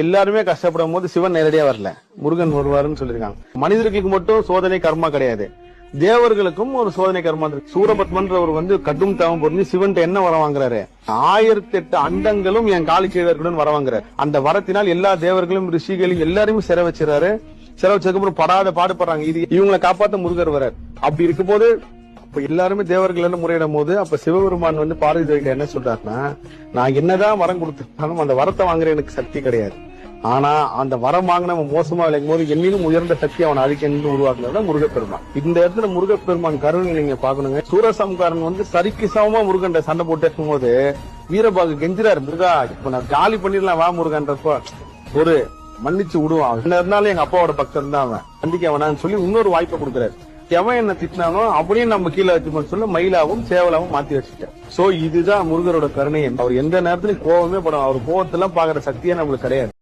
எல்லாருமே கஷ்டப்படும் போது சிவன் நேரடியா வரல, முருகன் வருவாருன்னு சொல்லியிருக்காங்க. மனிதர்களுக்கு மட்டும் சோதனை கர்மா கிடையாது, தேவர்களுக்கும் ஒரு சோதனை கர்மா இருக்கு. சூரபத்மன்றவர் கடும் தவம் புரிஞ்சு சிவன் என்ன வர வாங்குறாரு, 1008 அண்டங்களும் என் காலி கீழர்களுடன் வர வாங்குறாரு. அந்த வரத்தினால் எல்லா தேவர்களும் ரிஷிகளையும் எல்லாருமே சிறை வச்சிடறாரு. சிறை வச்சதுக்கு அப்புறம் படாத பாடுபடுறாங்க. இது இவங்களை காப்பாத்த முருகர் வரார். அப்படி இருக்கும் போது எல்லாருமே தேவர்கள் எல்லாம் முறையிடும் போது அப்ப சிவபெருமான் பார்வதி தேவிகிட்ட என்ன சொல்றாருன்னா, நான் என்னதான் வரம் கொடுத்தாலும் அந்த வரத்தை வாங்குற எனக்கு சக்தி கிடையாது. ஆனா அந்த வரம் வாங்கின மோசமா விளைக்கும் போது என்னிலும் உயர்ந்த சக்தி அவன் அழிக்கணும்னு உருவாக்குனது முருகப்பெருமான். இந்த இடத்துல முருகப்பெருமான் கருணை நீங்க பாக்கணுங்க. சூரசம்காரன் சரிக்கு சமமா முருகன் சண்டை போட்டு இருக்கும் போது வீரபாகு கெஞ்சிராரு, முருகா இப்ப நான் காலி பண்ணிடலாம் வா முருகன்றப்ப ஒரு மன்னிச்சு விடுவான். என்ன இருந்தாலும் எங்க அப்பாவோட பக்தன் தான் அவன், கண்டிக்க வேணான்னு சொல்லி இன்னொரு வாய்ப்பை கொடுக்குறாரு. எவன் என்ன திட்டினானோ அப்படியே நம்ம கீழே வச்சுக்கணும்னு சொல்ல மயிலாவும் சேவலாவும் மாத்தி வச்சுட்டேன். சோ இதுதான் முருகரோட கருணை. அவர் எந்த நேரத்திலும் கோவமே படும், அவர் கோவத்தெல்லாம் பாக்குற சக்தியே நம்மளுக்கு கிடையாது.